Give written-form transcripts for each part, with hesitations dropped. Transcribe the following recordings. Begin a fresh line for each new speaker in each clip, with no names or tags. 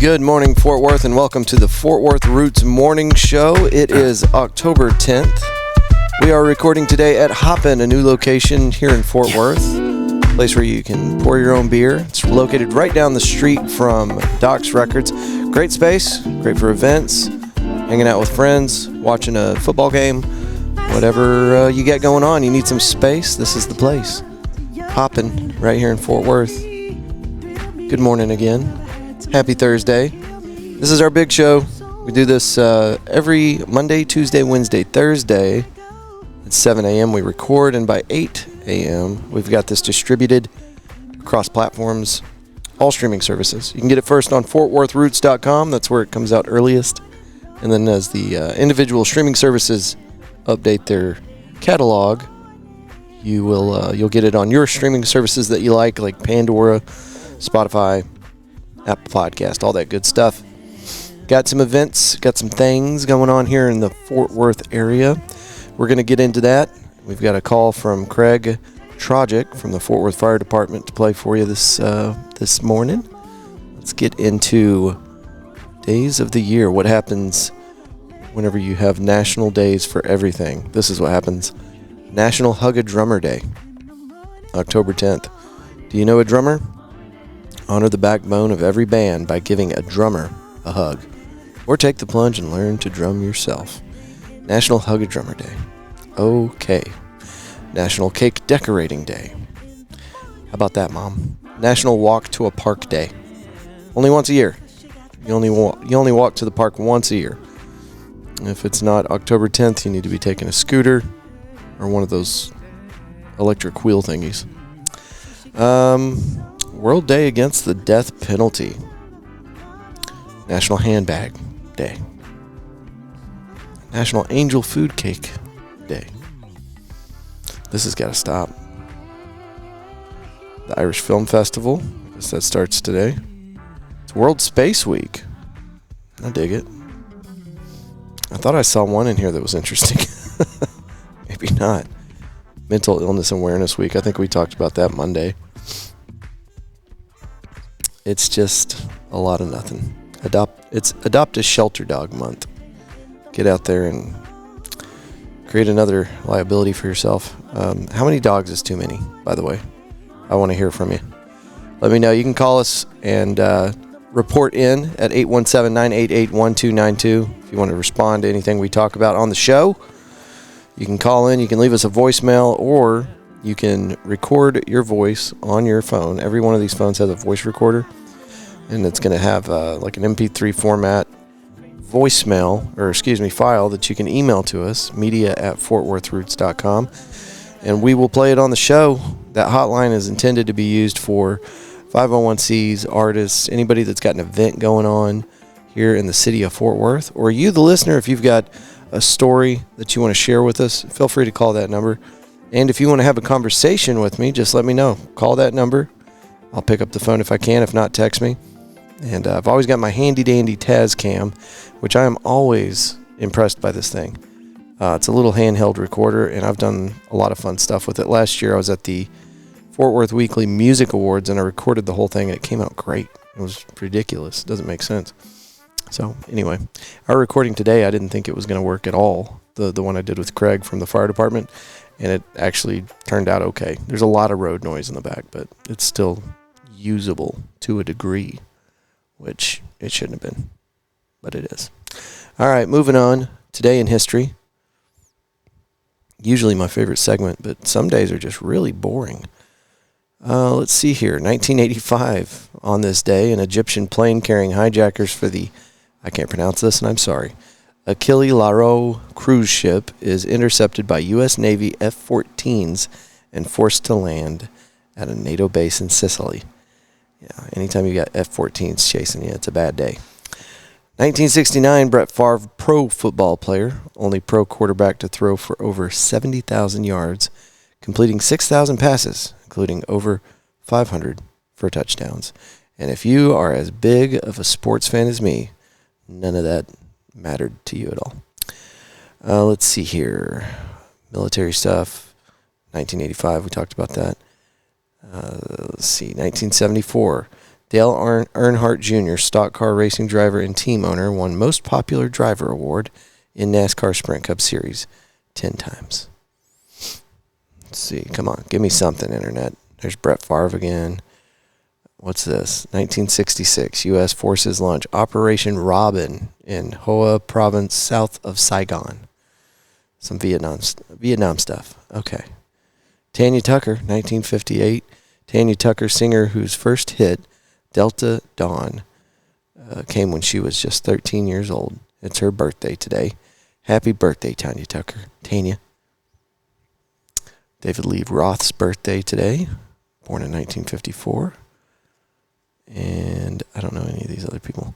Good morning, Fort Worth, and welcome to the Fort Worth Roots Morning Show. It is October 10th. We are recording today at Hoppin', a new location here in Fort Worth, a place where you can pour your own beer. It's located right down the street from Doc's Records. Great space, great for events, hanging out with friends, watching a football game, whatever you get going on. You need some space, this is the place. Hoppin' right here in Fort Worth. Good morning again. Happy Thursday. This is our big show. We do this every Monday, Tuesday, Wednesday, Thursday at 7 a.m. We record, and by 8 a.m. we've got this distributed across platforms, all streaming services. You can get it first on fortworthroots.com. That's where it comes out earliest. And then as the individual streaming services update their catalog, you'll get it on your streaming services that you like Pandora, Spotify, Apple Podcast, all that good stuff. Got some events, got some things going on here in the Fort Worth area. We're going to get into that. We've got a call from Craig Trojacek from the Fort Worth Fire Department to play for you this morning. Let's get into days of the year. What happens whenever you have national days for everything? This is what happens. National Hug a Drummer Day, October 10th. Do you know a drummer? Honor the backbone of every band by giving a drummer a hug. Or take the plunge and learn to drum yourself. National Hug a Drummer Day. Okay. National Cake Decorating Day. How about that, Mom? National Walk to a Park Day. Only once a year. You only walk to the park once a year. If it's not October 10th, you need to be taking a scooter or one of those electric wheel thingies. World Day Against the Death Penalty. National Handbag Day. National Angel Food Cake Day. This has got to stop. The Irish Film Festival. I guess that starts today. It's World Space Week. I dig it. I thought I saw one in here that was interesting. Maybe not. Mental Illness Awareness Week. I think we talked about that Monday. It's just a lot of nothing. Adopt a Shelter Dog Month. Get out there and create another liability for yourself. How many dogs is too many, by the way? I want to hear from you. Let me know. You can call us and report in at 817-988-1292 if you want to respond to anything we talk about on the show. You can call in. You can leave us a voicemail, or you can record your voice on your phone. Every one of these phones has a voice recorder, and it's going to have like an MP3 format file that you can email to us, media@fortworthroots.com, and we will play it on the show. That hotline is intended to be used for 501c3s, artists, anybody that's got an event going on here in the city of Fort Worth, or you, the listener, if you've got a story that you want to share with us, feel free to call that number. And if you want to have a conversation with me, just let me know. Call that number. I'll pick up the phone if I can. If not, text me. And I've always got my handy-dandy Tascam, which I am always impressed by this thing. It's a little handheld recorder, and I've done a lot of fun stuff with it. Last year, I was at the Fort Worth Weekly Music Awards, and I recorded the whole thing, and it came out great. It was ridiculous. It doesn't make sense. So, anyway, our recording today, I didn't think it was going to work at all, the one I did with Craig from the fire department. And it actually turned out okay. There's a lot of road noise in the back, but it's still usable to a degree, which it shouldn't have been, but it is. All right, moving on. Today in history. Usually my favorite segment, but some days are just really boring. Let's see here. 1985, on this day, an Egyptian plane carrying hijackers for the, I can't pronounce this, and I'm sorry, Achille Lauro cruise ship is intercepted by U.S. Navy F-14s and forced to land at a NATO base in Sicily. Yeah, anytime you got F-14s chasing you, it's a bad day. 1969, Brett Favre, pro football player, only pro quarterback to throw for over 70,000 yards, completing 6,000 passes, including over 500 for touchdowns. And if you are as big of a sports fan as me, none of that mattered to you at all. Let's see here. Military stuff. 1985, we talked about that. Let's see. 1974. Dale Earnhardt Jr., stock car racing driver and team owner, won Most Popular Driver Award in NASCAR Sprint Cup Series 10 times. Let's see. Come on. Give me something, Internet. There's Brett Favre again. What's this? 1966. U.S. forces launch Operation Robin in Hoa Province, south of Saigon. Some Vietnam stuff. Okay. Tanya Tucker, 1958. Tanya Tucker, singer whose first hit, Delta Dawn, came when she was just 13 years old. It's her birthday today. Happy birthday, Tanya Tucker. Tanya. David Lee Roth's birthday today, born in 1954. And I don't know any of these other people.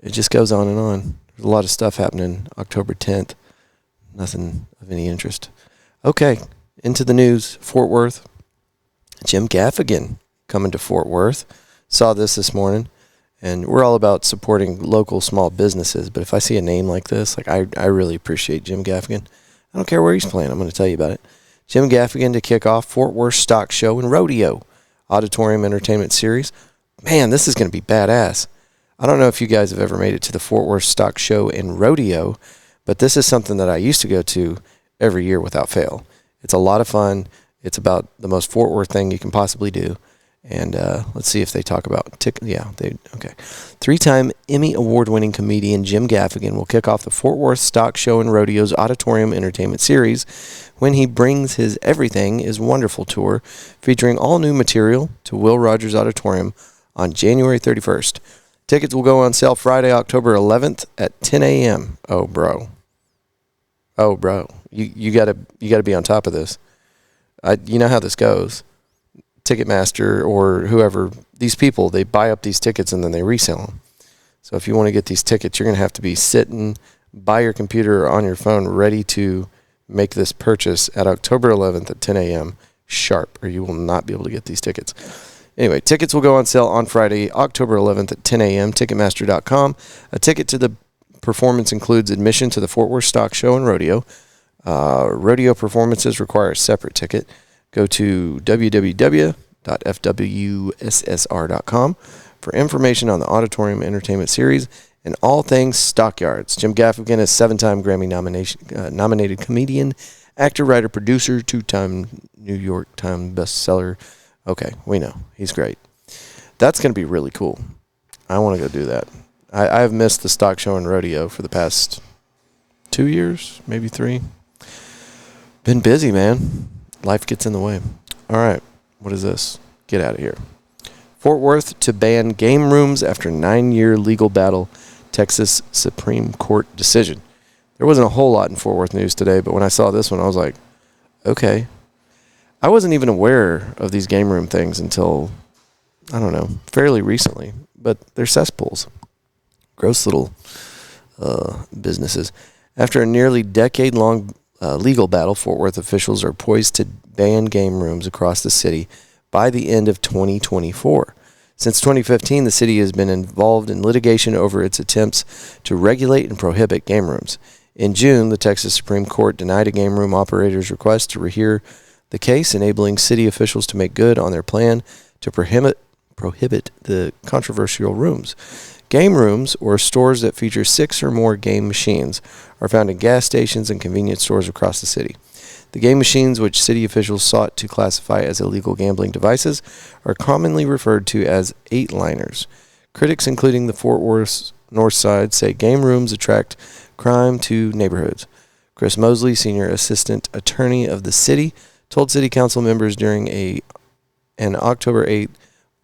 It just goes on and on. There's a lot of stuff happening October 10th. Nothing of any interest. Okay, into the news. Fort Worth. Jim Gaffigan coming to Fort Worth. Saw this morning. And we're all about supporting local small businesses. But if I see a name like this, like I really appreciate Jim Gaffigan. I don't care where he's playing. I'm going to tell you about it. Jim Gaffigan to kick off Fort Worth Stock Show and Rodeo Auditorium Entertainment Series. Man, this is going to be badass. I don't know if you guys have ever made it to the Fort Worth Stock Show and Rodeo, but this is something that I used to go to every year without fail. It's a lot of fun. It's about the most Fort Worth thing you can possibly do. And let's see if they talk about okay. 3-time Emmy Award-winning comedian Jim Gaffigan will kick off the Fort Worth Stock Show and Rodeo's Auditorium Entertainment Series when he brings his Everything is Wonderful tour, featuring all new material to Will Rogers Auditorium on January 31st. Tickets will go on sale Friday, October 11th at 10 a.m. Oh, bro. You gotta be on top of this. You know how this goes. Ticketmaster or whoever, these people, they buy up these tickets and then they resell them. So if you want to get these tickets, you're going to have to be sitting by your computer or on your phone ready to make this purchase at October 11th at 10 a.m. sharp, or you will not be able to get these tickets. Anyway, tickets will go on sale on Friday, October 11th at 10 a.m., Ticketmaster.com. A ticket to the performance includes admission to the Fort Worth Stock Show and Rodeo. Rodeo performances require a separate ticket. Go to www.fwssr.com for information on the Auditorium Entertainment Series and all things Stockyards. Jim Gaffigan is 7-time Grammy nominated comedian, actor, writer, producer, 2-time New York Times bestseller. Okay, we know. He's great. That's going to be really cool. I want to go do that. I have missed the Stock Show and Rodeo for the past 2 years, maybe 3. Been busy, man. Life gets in the way. All right. What is this? Get out of here. Fort Worth to ban game rooms after 9-year legal battle. Texas Supreme Court decision. There wasn't a whole lot in Fort Worth news today, but when I saw this one, I was like, okay. I wasn't even aware of these game room things until, I don't know, fairly recently. But they're cesspools. Gross little businesses. After a nearly decade-long legal battle, Fort Worth officials are poised to ban game rooms across the city by the end of 2024. Since 2015, the city has been involved in litigation over its attempts to regulate and prohibit game rooms. In June, the Texas Supreme Court denied a game room operator's request to rehear the case, enabling city officials to make good on their plan to prohibit the controversial rooms. Game rooms, or stores that feature 6 or more game machines, are found in gas stations and convenience stores across the city. The game machines, which city officials sought to classify as illegal gambling devices, are commonly referred to as 8-liners. Critics, including the Fort Worth North Side, say game rooms attract crime to neighborhoods. Chris Mosley, senior assistant attorney of the city, told city council members during an October 8th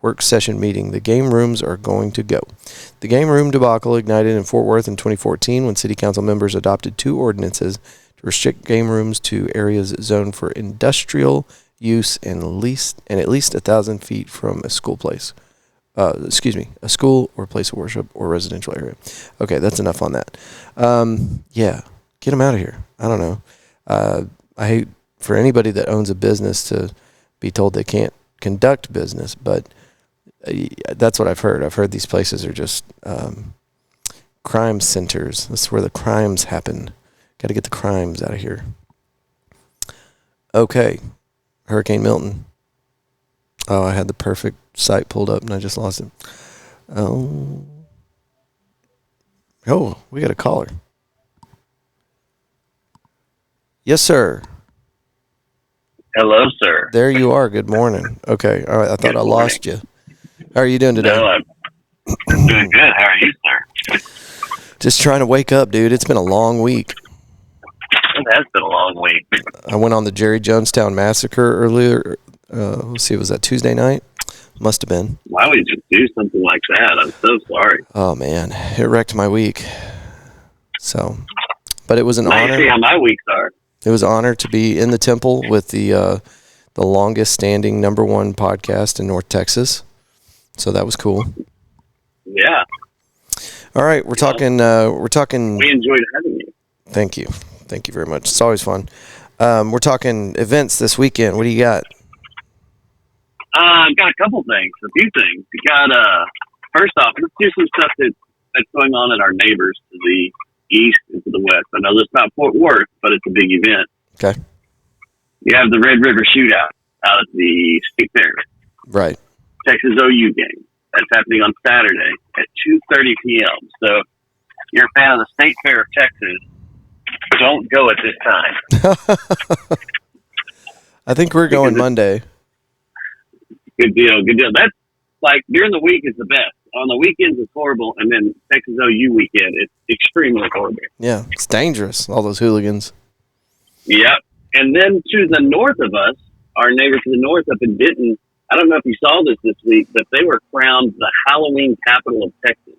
work session meeting the game rooms are going to go. The game room debacle ignited in Fort Worth in 2014 when city council members adopted 2 ordinances to restrict game rooms to areas zoned for industrial use and at least 1,000 feet from a school place. A school or place of worship or residential area. Okay, that's enough on that. Yeah, get them out of here. I don't know. I hate for anybody that owns a business to be told they can't conduct business, but that's what I've heard. I've heard these places are just crime centers. That's where the crimes happen. Got to get the crimes out of here. Okay, Hurricane Milton. Oh, I had the perfect site pulled up and I just lost it. Oh, we got a caller. Yes, sir.
Hello, sir.
There you are. Good morning. Okay. All right. I thought I lost you. How are you doing today?
No, I'm doing good. How are you, sir?
Just trying to wake up, dude. It's been a long week.
It has been a long week.
I went on the Jerry Jonestown Massacre earlier. Let's see, was that Tuesday night? Must have been.
Why would you do something like that? I'm so sorry.
Oh, man. It wrecked my week. So, but it was an honor.
See how my weeks are.
It was an honor to be in the temple with the longest standing #1 podcast in North Texas. So that was cool.
Yeah.
All right, we're talking.
We enjoyed having you.
Thank you very much. It's always fun. We're talking events this weekend. What do you got?
Got a couple things, a few things. We got first off, let's do some stuff that's going on in our neighbors to the east and to the west. I know that's not Fort Worth, but it's a big event.
Okay.
You have the Red River Shootout out at the State Fair.
Right.
Texas OU game. That's happening on Saturday at 2:30 p.m. So if you're a fan of the State Fair of Texas, don't go at this time.
I think we're going Monday.
Good deal. That's like during the week is the best. On the weekends it's horrible, and then Texas OU weekend it's extremely horrible.
Yeah, it's dangerous. All those hooligans.
Yep. And then to the north of us, our neighbor to the north up in Denton, I don't know if you saw this week, but they were crowned the Halloween capital of Texas.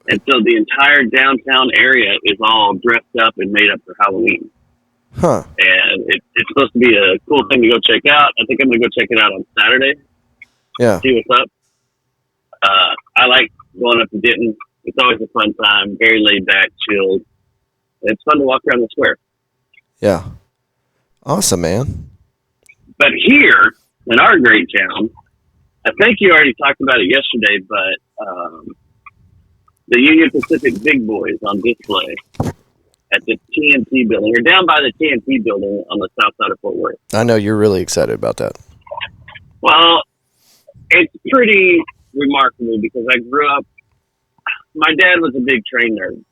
And so the entire downtown area is all dressed up and made up for Halloween.
Huh.
And it's supposed to be a cool thing to go check out. I think I'm going to go check it out on Saturday.
Yeah.
See what's up. I like going up to Denton. It's always a fun time. Very laid back, chilled. It's fun to walk around the square.
Yeah. Awesome, man.
But here in our great town, I think you already talked about it yesterday, but the Union Pacific Big Boys on display at the TNT building, or down by the TNT building on the south side of Fort Worth.
I know you're really excited about that.
Well, it's pretty remarkable because I grew up, my dad was a big train nerd.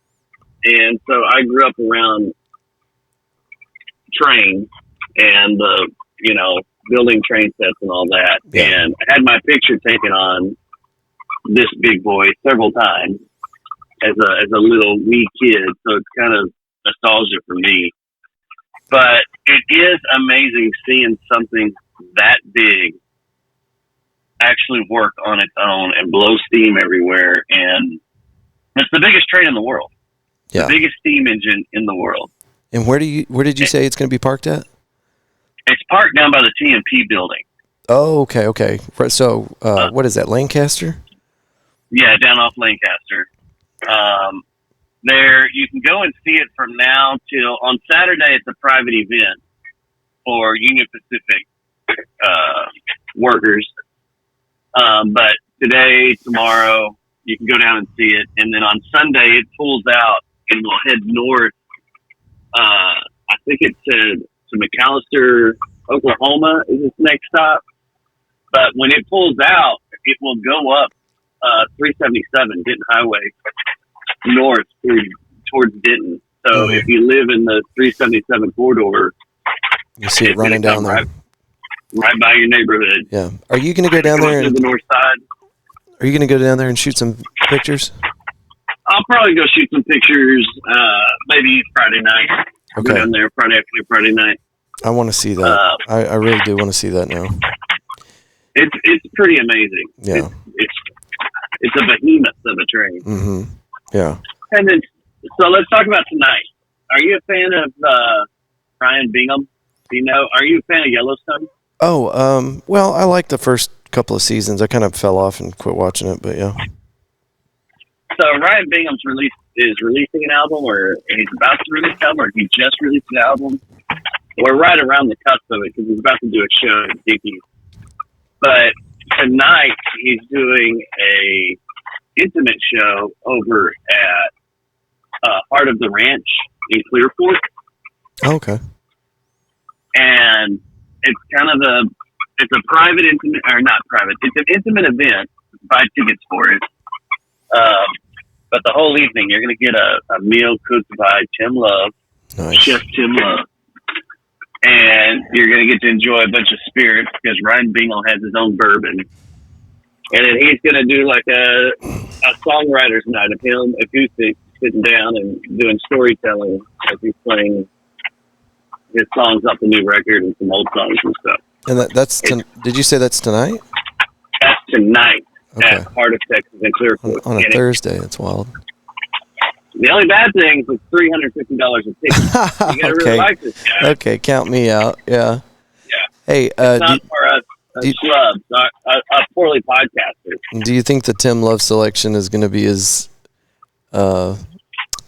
And so I grew up around trains and building train sets and all that. Yeah. And I had my picture taken on this big boy several times as a little wee kid. So it's kind of nostalgia for me. But it is amazing seeing something that big actually work on its own and blow steam everywhere. And it's the biggest train in the world. Yeah. The biggest steam engine in the world.
And where did you say it's going to be parked at?
It's parked down by the TNT building.
Oh, okay. So, what is that, Lancaster?
Yeah, down off Lancaster. There, you can go and see it from now till on Saturday. It's a private event for Union Pacific workers. But today, tomorrow, you can go down and see it. And then on Sunday, it pulls out and will head north. I think it said to McAlester, Oklahoma is its next stop. But when it pulls out, it will go up 377 Denton Highway north towards Denton. So if you live in the 377 corridor,
you see it running down there.
Right by your neighborhood.
Yeah. Are you going to go down there?
To the north side.
Are you going to go down there and shoot some pictures?
I'll probably go shoot some pictures. Maybe Friday night. I'll go down there Friday night.
I want to see that. I really do want to see that now.
It's pretty amazing.
Yeah.
It's a behemoth of a train.
Mm-hmm. Yeah.
And then, so let's talk about tonight. Are you a fan of Ryan Bingham? Are you a fan of Yellowstone?
Oh, well, I liked the first couple of seasons. I kind of fell off and quit watching it, but yeah.
So Ryan Bingham's is releasing an album, or he's about to release an album, or he just released an album. We're right around the cusp of it because he's about to do a show at Dickies. But tonight he's doing a intimate show over at Heart of the Ranch in Clearfork.
Oh, okay.
And it's kind of It's a private, intimate, or not private. It's an intimate event. Buy tickets for it. But the whole evening, you're going to get a meal cooked by Tim Love, Chef Tim Love. And you're going to get to enjoy a bunch of spirits because Ryan Bingle has his own bourbon. And then he's going to do like a songwriter's night of him, acoustic, sitting down and doing storytelling as he's playing his songs off the new record and some old songs and stuff.
And did you say that's tonight?
That's tonight at Heart of Texas in Clearfield.
On a Thursday, that's wild.
The only bad thing is it's $350 a ticket. You gotta really like this guy.
Okay, count me out. Yeah.
Yeah.
Hey,
it's not for us schlubs, poorly podcasters.
Do you think the Tim Love selection is going to be as? I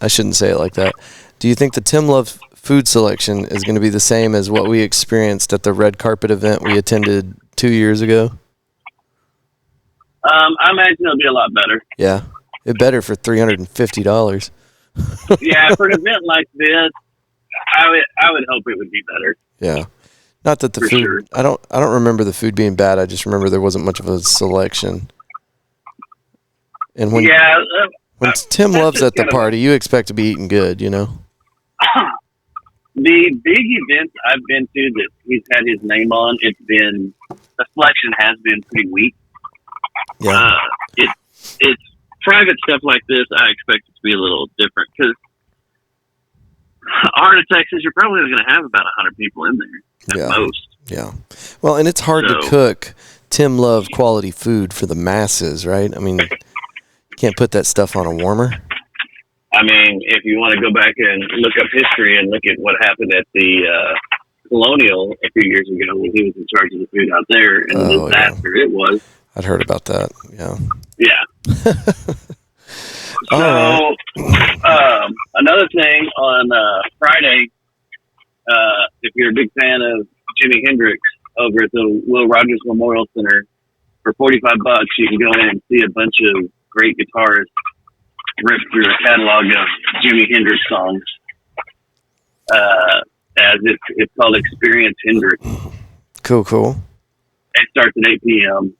shouldn't say it like that. Do you think the Tim Love food selection is going to be the same as what we experienced at the red carpet event we attended 2 years ago?
I imagine it'll be a lot better.
Yeah, it better for $350.
Yeah, for an event like this, I would hope it would be better.
Yeah, not that the
for
food.
Sure.
I don't remember the food being bad. I just remember there wasn't much of a selection. And when Tim Love's at the party, you expect to be eating good, you know.
The big events I've been to that he's had his name on, the selection has been pretty weak.
Yeah.
It's private stuff like this. I expect it to be a little different because Heart of Texas, you're probably going to have about 100 people in there at most.
Yeah. Well, and it's hard to cook Tim Love quality food for the masses, right? I mean, you can't put that stuff on a warmer.
I mean, if you want to go back and look up history and look at what happened at the Colonial a few years ago when he was in charge of the food out there and the disaster it was.
I'd heard about that. Yeah.
Yeah. So, another thing on Friday, if you're a big fan of Jimi Hendrix over at the Will Rogers Memorial Center, for $45, you can go in and see a bunch of great guitarists rip through a catalog of Jimi Hendrix songs. As it's called Experience Hendrix.
Cool.
It starts at 8 p.m.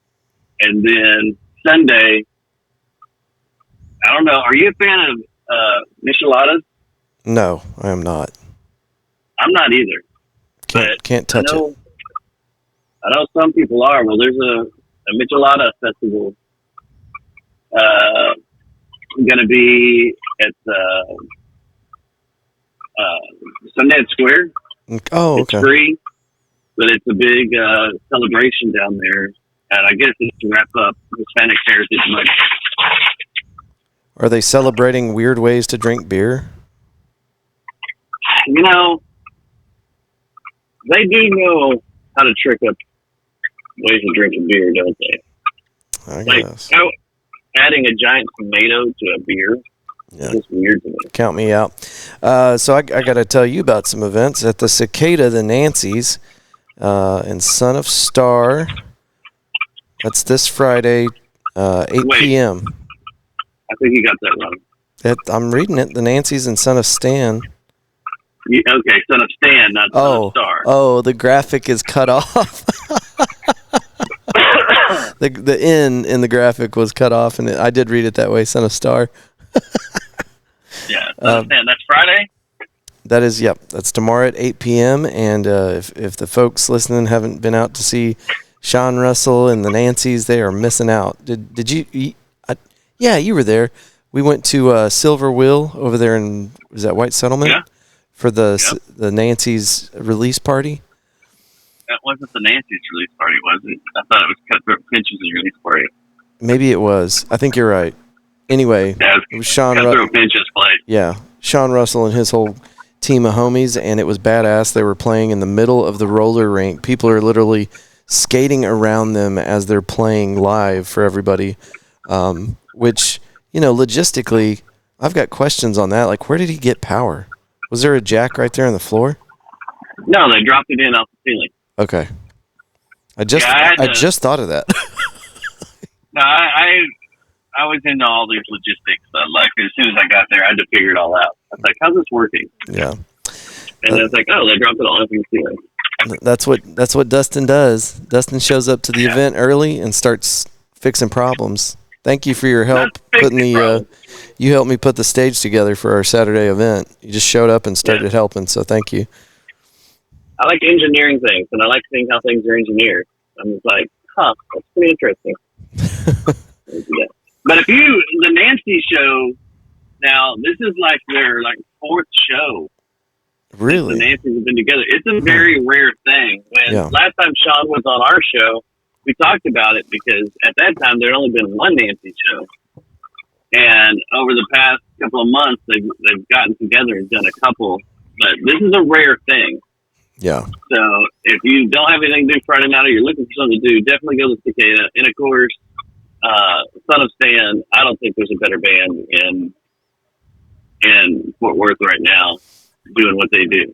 And then Sunday, I don't know, are you a fan of micheladas?
No, I am not.
I'm not either.
Can't touch it.
I know some people are. Well, there's a michelada festival going to be at Sundance Square.
Oh, okay.
It's free, but it's a big celebration down there. And I guess it's to wrap up Hispanic Heritage Month.
Are they celebrating weird ways to drink beer?
You know, they do know how to trick up ways of drinking beer, don't they?
I guess.
Like, adding a giant tomato to a beer is weird to me.
Count me out. So I got to tell you about some events at the Cicada, the Nancy's, and Son of Star. That's this Friday, 8 p.m.
I think you got that wrong.
I'm reading it. The Nancy's and Son of Stan.
Okay, Son of Stan, not Son of Star.
Oh, the graphic is cut off. The N in the graphic was cut off, and I did read it that way, Son of Star.
Yeah, Son of Stan. That's Friday?
That is, that's tomorrow at 8 p.m., and if the folks listening haven't been out to see Sean Russell and the Nancys, they are missing out. Did you yeah, you were there. We went to Silver Wheel over there in, was that White Settlement?
Yeah.
For the Nancy's release party.
That wasn't the Nancy's release party, was it? I thought it was Cutthroat Pinch's release party.
Maybe it was. I think you're right. Anyway, it was Sean
Cutthroat Pinch's played.
Yeah, Sean Russell and his whole team of homies, and it was badass. They were playing in the middle of the roller rink. People are literally skating around them as they're playing live for everybody, which, you know, logistically, I've got questions on that. Like, where did he get power? Was there a jack right there on the floor?
No, they dropped it in off the ceiling.
Okay. I just thought of that.
No, I was into all these logistics. Like, as soon as I got there, I had to figure it all out. I was like, how's this working?
Yeah.
And I was like, oh, they dropped it all off the ceiling.
That's what Dustin does. Dustin shows up to the event early and starts fixing problems. Thank you for your help putting the. You helped me put the stage together for our Saturday event. You just showed up and started helping, so thank you.
I like engineering things, and I like seeing how things are engineered. I'm just like, that's pretty interesting. But the Nancy show, now this is like their fourth show.
Really?
The Nancys have been together. It's a very rare thing. Last time Sean was on our show, we talked about it because at that time there had only been one Nancy show. And over the past couple of months, they've gotten together and done a couple. But this is a rare thing.
Yeah.
So if you don't have anything to do Friday night or you're looking for something to do, definitely go to Cicada. And of course, Son of Stan, I don't think there's a better band in Fort Worth right now doing what they do.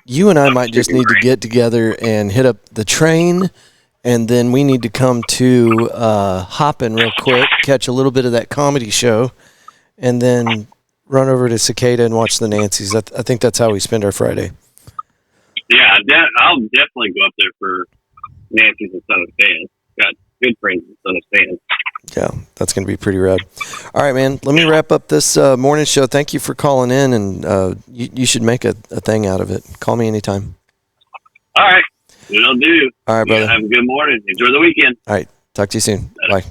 You and I might just need to get together and hit up the train, and then we need to come to Hoppin' real quick, catch a little bit of that comedy show, and then run over to Cicada and watch the Nancys. I think that's how we spend our Friday.
Yeah, I'll definitely go up there for Nancy's and Son of Stan. Got good friends and Son of Stan.
Yeah, that's going to be pretty rad. All right, man, let me wrap up this morning show. Thank you for calling in, and you should make a thing out of it. Call me anytime.
All right, it'll do.
All right, brother.
Have a good morning. Enjoy the weekend.
All right, talk to you soon. Bye.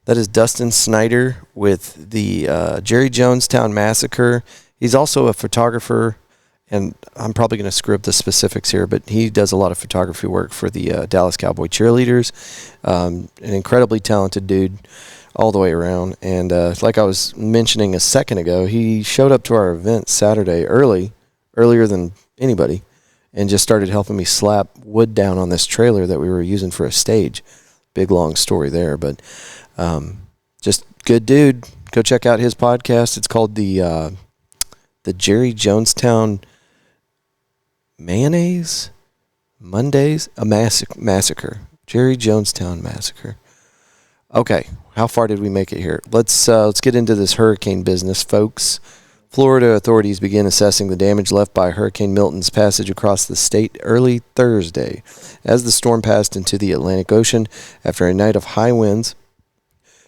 That is Dustin Schneider with the Jerry Jonestown Massacre. He's also a photographer, and I'm probably going to screw up the specifics here, but he does a lot of photography work for the Dallas Cowboy Cheerleaders. An incredibly talented dude all the way around. And like I was mentioning a second ago, he showed up to our event Saturday earlier than anybody, and just started helping me slap wood down on this trailer that we were using for a stage. Big, long story there, but just good dude. Go check out his podcast. It's called the Jerry Jonestown Mayonnaise Mondays, a massacre. Jerry Jonestown Massacre. Okay, how far did we make it here? Let's get into this hurricane business, folks. Florida authorities begin assessing the damage left by Hurricane Milton's passage across the state early Thursday as the storm passed into the Atlantic Ocean after a night of high winds,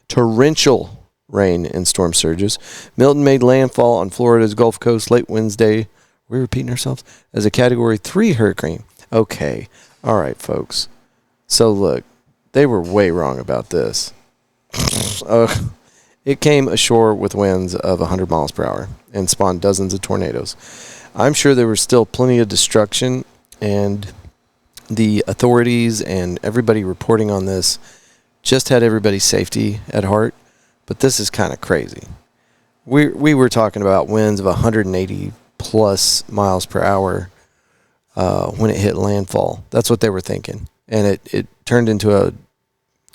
torrential rain, and storm surges. Milton made landfall on Florida's Gulf Coast late Wednesday. We're repeating ourselves? As a Category 3 hurricane. Okay. All right, folks. So, look, they were way wrong about this. It came ashore with winds of 100 miles per hour and spawned dozens of tornadoes. I'm sure there was still plenty of destruction, and the authorities and everybody reporting on this just had everybody's safety at heart. But this is kind of crazy. We were talking about winds of 180 plus miles per hour when it hit landfall. That's what they were thinking. And it turned into a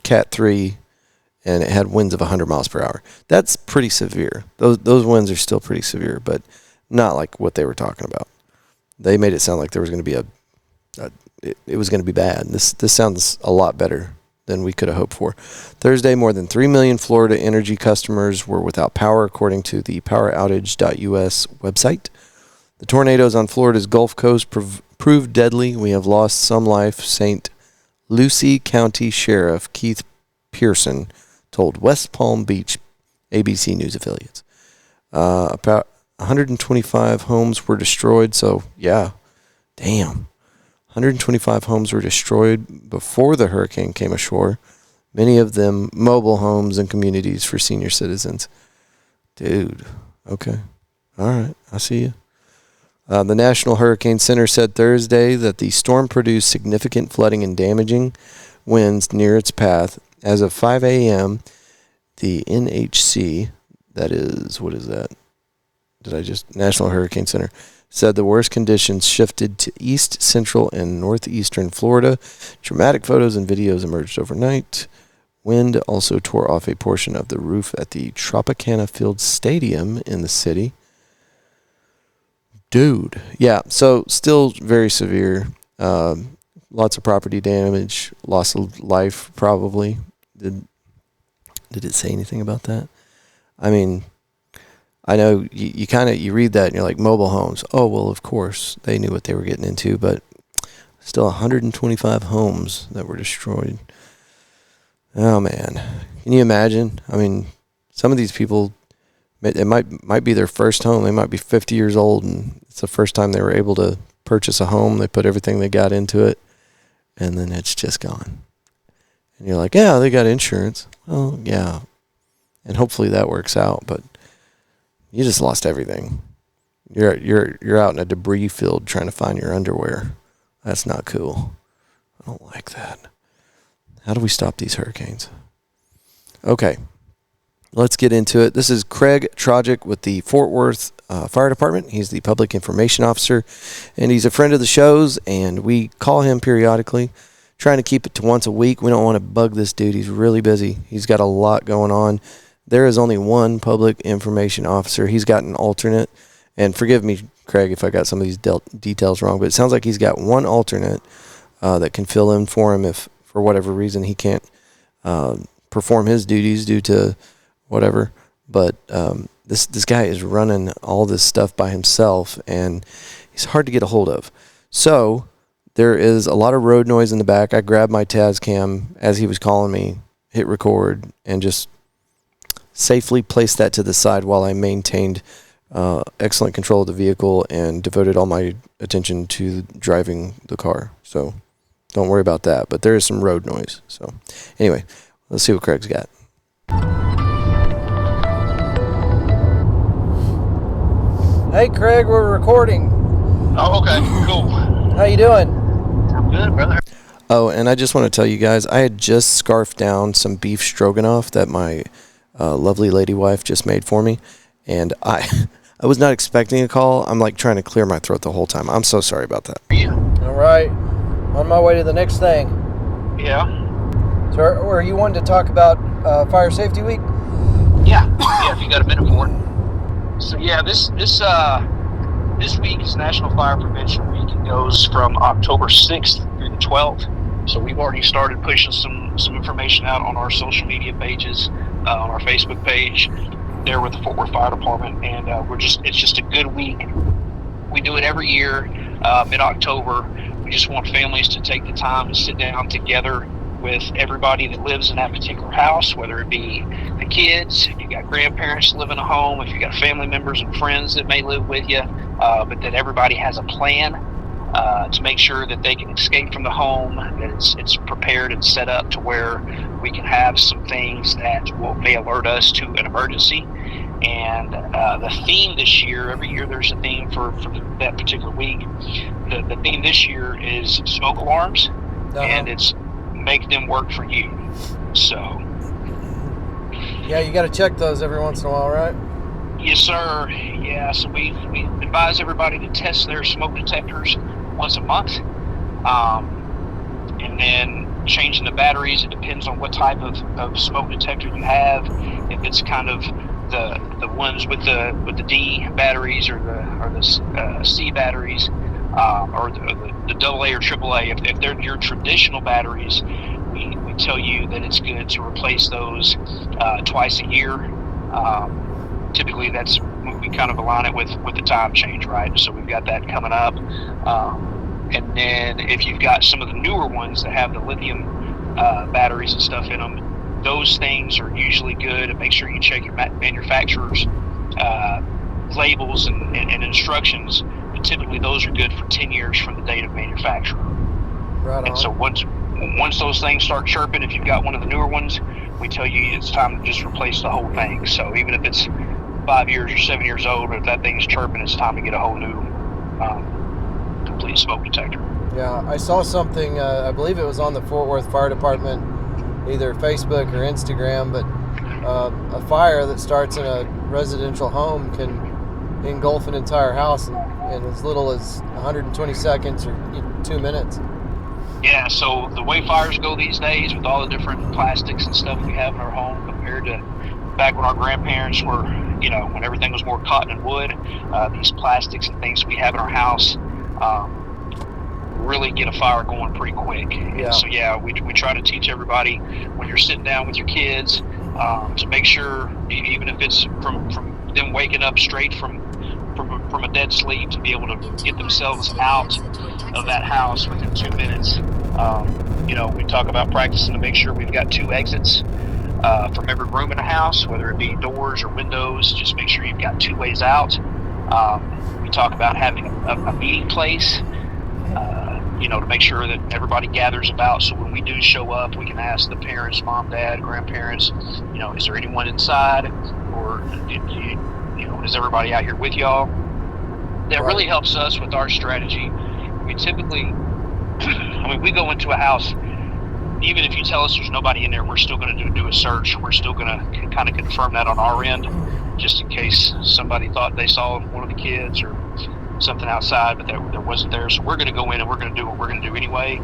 Cat 3, and it had winds of 100 miles per hour. That's pretty severe. Those winds are still pretty severe, but not like what they were talking about. They made it sound like there was going to be it was going to be bad. This sounds a lot better than we could have hoped for. Thursday, more than 3 million Florida Energy customers were without power, according to the poweroutage.us website. The tornadoes on Florida's Gulf Coast proved deadly. We have lost some life, St. Lucie County Sheriff Keith Pearson told West Palm Beach ABC News affiliates. About 125 homes were destroyed, so yeah, damn. 125 homes were destroyed before the hurricane came ashore, many of them mobile homes and communities for senior citizens. Dude, okay. All right, I see you. The National Hurricane Center said Thursday that the storm produced significant flooding and damaging winds near its path. As of 5 a.m., the NHC, that is, what is that? National Hurricane Center, said the worst conditions shifted to east, central, and northeastern Florida. Dramatic photos and videos emerged overnight. Wind also tore off a portion of the roof at the Tropicana Field Stadium in the city. Dude. Yeah, so still very severe. Lots of property damage, loss of life probably. Did it say anything about that? I mean, I know you read that and you're like, mobile homes. Oh, well, of course, they knew what they were getting into, but Still 125 homes that were destroyed. Oh, man. Can you imagine? I mean, some of these people, it might be their first home. They might be 50 years old, and it's the first time they were able to purchase a home. They put everything they got into it, and then it's just gone. And you're like, yeah, they got insurance. Well, yeah. And hopefully that works out, but you just lost everything. You're out in a debris field trying to find your underwear. That's not cool. I don't like that. How do we stop these hurricanes? Okay, let's get into it. This is Craig Trojacek with the Fort Worth Fire Department. He's the public information officer, and he's a friend of the show's, and we call him periodically, trying to keep it to once a week. We don't want to bug this dude. He's really busy. He's got a lot going on. There is only one public information officer. He's got an alternate, and forgive me, Craig, if I got some of these details wrong, but it sounds like he's got one alternate that can fill in for him if, for whatever reason, he can't perform his duties due to whatever. But this guy is running all this stuff by himself, and he's hard to get a hold of. So there is a lot of road noise in the back. I grabbed my Tascam as he was calling me, hit record, and just safely placed that to the side while I maintained excellent control of the vehicle and devoted all my attention to driving the car. So don't worry about that. But there is some road noise. So anyway, let's see what Craig's got. Hey, Craig, we're recording.
Oh, okay, cool.
How you doing?
I'm good, brother.
Oh, and I just want to tell you guys, I had just scarfed down some beef stroganoff that my lovely lady wife just made for me, and I was not expecting a call. I'm like trying to clear my throat the whole time. I'm so sorry about that.
Yeah.
All right, on my way to the next thing.
Yeah.
So are you wanting to talk about Fire Safety Week?
Yeah, if you got a minute for it. So yeah, this week is National Fire Prevention Week. It goes from October 6th through the 12th. So we've already started pushing some information out on our social media pages, on our Facebook page, there with the Fort Worth Fire Department, and it's just a good week. We do it every year, mid-October. We just want families to take the time to sit down together with everybody that lives in that particular house, whether it be the kids, if you got grandparents live in a home, if you got family members and friends that may live with you, but that everybody has a plan to make sure that they can escape from the home, that it's prepared and set up to where we can have some things that may alert us to an emergency. And the theme this year, every year there's a theme for that particular week. The theme this year is smoke alarms, and it's make them work for you. So
yeah, you got to check those every once in a while, right?
Yes, sir. Yeah, so we advise everybody to test their smoke detectors once a month, and then changing the batteries. It depends on what type of smoke detector you have. If it's kind of the ones with the D batteries or the C batteries, or the AA or AAA, if they're your traditional batteries, we tell you that it's good to replace those twice a year. Typically, we kind of align it with the time change, right? So we've got that coming up. And then if you've got some of the newer ones that have the lithium batteries and stuff in them, those things are usually good. And make sure you check your manufacturer's labels and instructions. But typically, those are good for 10 years from the date of manufacture.
Right on.
And so once those things start chirping, if you've got one of the newer ones, we tell you it's time to just replace the whole thing. So even if it's 5 years or 7 years old, if that thing's chirping, it's time to get a whole new complete smoke detector.
Yeah, I saw something, I believe it was on the Fort Worth Fire Department, either Facebook or Instagram, but a fire that starts in a residential home can engulf an entire house in as little as 120 seconds or 2 minutes.
Yeah, so the way fires go these days with all the different plastics and stuff we have in our home compared to back when our grandparents were, when everything was more cotton and wood, these plastics and things we have in our house really get a fire going pretty quick.
Yeah.
And so we try to teach everybody when you're sitting down with your kids to make sure, even if it's from them waking up straight from from a dead sleep to be able to get themselves out of that house within 2 minutes. We talk about practicing to make sure we've got 2 exits from every room in the house, whether it be doors or windows. Just make sure you've got 2 ways out. We talk about having a meeting place, to make sure that everybody gathers about. So when we do show up, we can ask the parents, mom, dad, grandparents, is there anyone inside, or is everybody out here with y'all? That really helps us with our strategy. We typically, we go into a house, even if you tell us there's nobody in there, we're still going to do a search. We're still going to kind of confirm that on our end, just in case somebody thought they saw one of the kids or something outside, but that wasn't there. So we're going to go in and we're going to do what we're going to do anyway.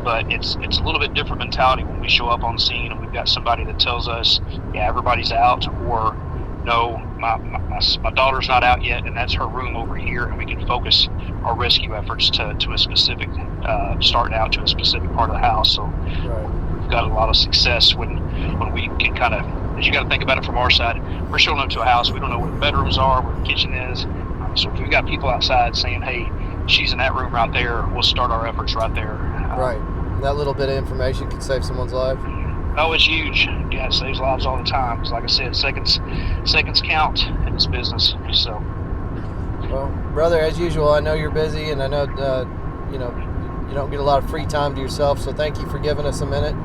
But it's a little bit different mentality when we show up on scene and we've got somebody that tells us, yeah, everybody's out, or no, my daughter's not out yet, and that's her room over here, and we can focus our rescue efforts to a specific, starting out to a specific part of the house. So we've got a lot of success when we can kind of, you got to think about it from our side. We're showing up to a house, we don't know where the bedrooms are, where the kitchen is. So if we've got people outside saying, hey, she's in that room right there, we'll start our efforts right there.
Right. That little bit of information could save someone's life.
Oh, it's huge. Yeah, it saves lives all the time. Because like I said, seconds count in this business. So.
Well, brother, as usual, I know you're busy, and I know you don't get a lot of free time to yourself. So thank you for giving us a minute,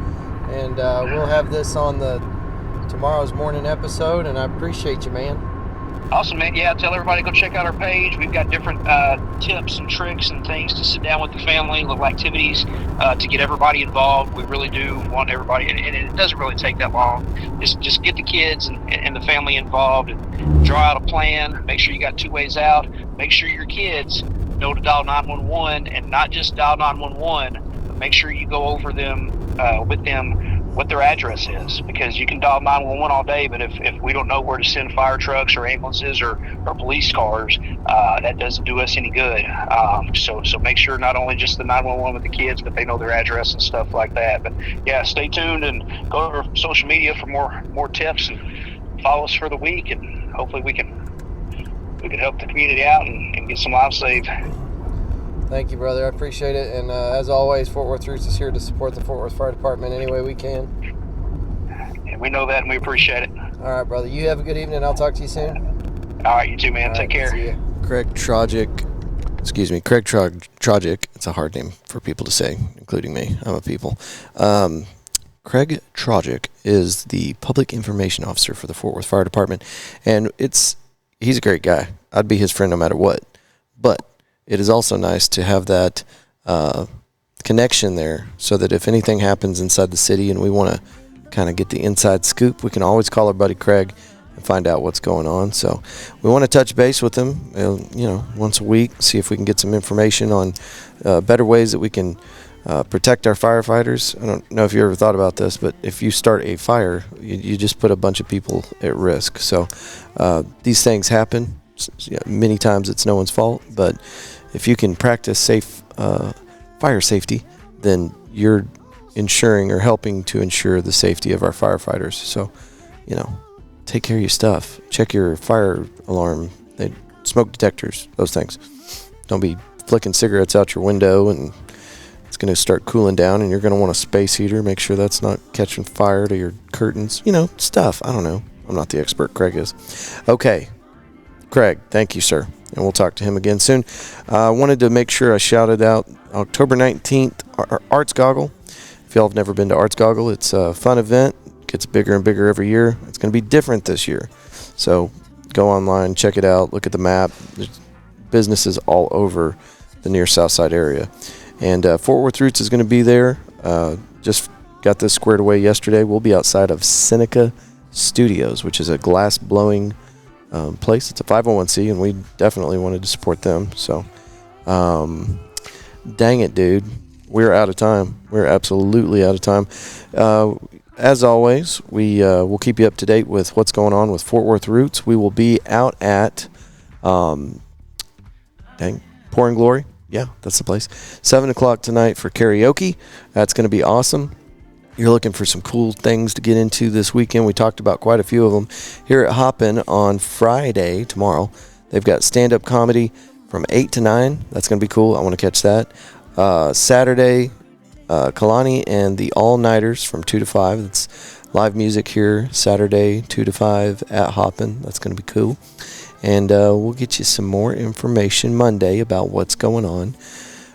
and we'll have this on tomorrow's morning episode. And I appreciate you, man.
Awesome, man. Yeah, tell everybody to go check out our page. We've got different tips and tricks and things to sit down with the family, little activities to get everybody involved. We really do want everybody, and it doesn't really take that long. Just get the kids and the family involved and draw out a plan. Make sure you got 2 ways out. Make sure your kids know to dial 911, and not just dial 911, but make sure you go over with them what their address is, because you can dial 911 all day, but if we don't know where to send fire trucks or ambulances or police cars, that doesn't do us any good. So make sure not only just the 911 with the kids, but they know their address and stuff like that. But yeah, stay tuned and go over social media for more tips, and follow us for the week, and hopefully we can help the community out and get some lives saved.
Thank you, brother. I appreciate it. And as always, Fort Worth Roots is here to support the Fort Worth Fire Department any way we can.
And we know that, and we appreciate it.
All right, brother. You have a good evening. I'll talk to you soon.
All right, you too, man. Take care.
See you.
Craig Trojacek. It's a hard name for people to say, including me. I'm a people. Craig Trojacek is the public information officer for the Fort Worth Fire Department, and he's a great guy. I'd be his friend no matter what. But it is also nice to have that connection there, so that if anything happens inside the city and we want to kind of get the inside scoop, we can always call our buddy Craig and find out what's going on. So we want to touch base with him, once a week, see if we can get some information on better ways that we can protect our firefighters. I don't know if you ever thought about this, but if you start a fire, you just put a bunch of people at risk. So these things happen. Many times it's no one's fault, but if you can practice safe fire safety, then you're ensuring or helping to ensure the safety of our firefighters. So, take care of your stuff. Check your fire alarm, smoke detectors, those things. Don't be flicking cigarettes out your window and it's going to start cooling down and you're going to want a space heater. Make sure that's not catching fire to your curtains. Stuff. I don't know. I'm not the expert. Craig is. Okay. Craig, thank you, sir. And we'll talk to him again soon. I wanted to make sure I shouted out October 19th, Arts Goggle. If y'all have never been to Arts Goggle, it's a fun event. It gets bigger and bigger every year. It's going to be different this year. So go online, check it out, look at the map. There's businesses all over the near South Side area. And Fort Worth Roots is going to be there. Just got this squared away yesterday. We'll be outside of Seneca Studios, which is a glass blowing place. It's a 501c, and we definitely wanted to support them. So, dang it, dude. We're out of time. We're absolutely out of time. As always, we'll keep you up to date with what's going on with Fort Worth Roots. We will be out at Pouring Glory. Yeah, that's the place. 7 o'clock tonight for karaoke. That's going to be awesome. You're looking for some cool things to get into this weekend. We talked about quite a few of them here at Hoppin' on Friday, tomorrow. They've got stand-up comedy from 8 to 9. That's going to be cool. I want to catch that. Saturday, Kalani and the All-Nighters from 2 to 5. It's live music here Saturday, 2 to 5 at Hoppin'. That's going to be cool. And we'll get you some more information Monday about what's going on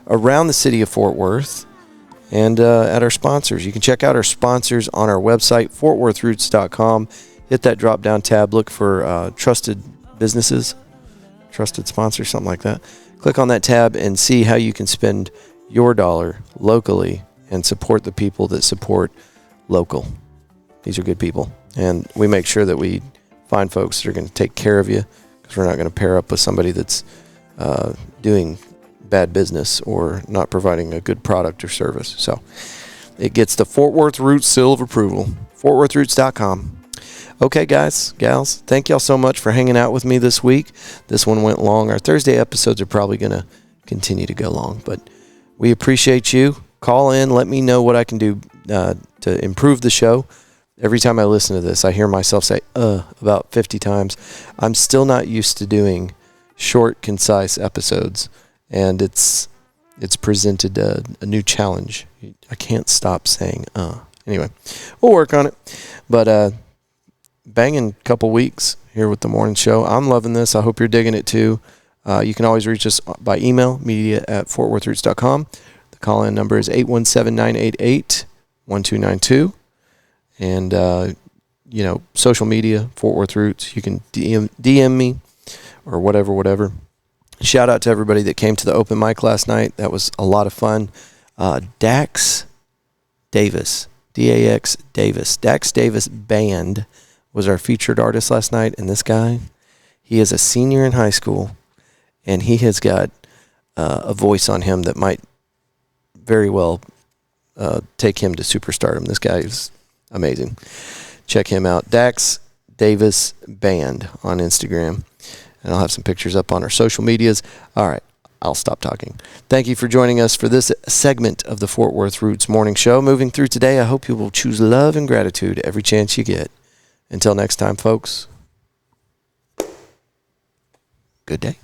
around the city of Fort Worth and at our sponsors. You can check out our sponsors on our website, fortworthroots.com. Hit that drop-down tab. Look for trusted businesses, trusted sponsors, something like that. Click on that tab and see how you can spend your dollar locally and support the people that support local. These are good people. And we make sure that we find folks that are going to take care of you, because we're not going to pair up with somebody that's doing bad business or not providing a good product or service. So it gets the Fort Worth Roots seal of approval. FortWorthRoots.com. Okay, guys, gals, thank y'all so much for hanging out with me this week. This one went long. Our Thursday episodes are probably going to continue to go long, but we appreciate you. Call in. Let me know what I can do to improve the show. Every time I listen to this, I hear myself say, about 50 times. I'm still not used to doing short, concise episodes, and it's presented a new challenge. I can't stop saying, Anyway, we'll work on it. But banging couple weeks here with the morning show. I'm loving this. I hope you're digging it too. You can always reach us by email, media@fortworthroots.com. The call-in number is 817-988-1292. And, social media, Fort Worth Roots. You can DM me or whatever. Shout out to everybody that came to the open mic last night. That was a lot of fun. Dax Davis, D-A-X Davis. Dax Davis Band was our featured artist last night. And this guy, he is a senior in high school, and he has got a voice on him that might very well take him to superstardom. This guy is amazing. Check him out. Dax Davis Band on Instagram. And I'll have some pictures up on our social medias. All right, I'll stop talking. Thank you for joining us for this segment of the Fort Worth Roots Morning Show. Moving through today, I hope you will choose love and gratitude every chance you get. Until next time, folks, good day.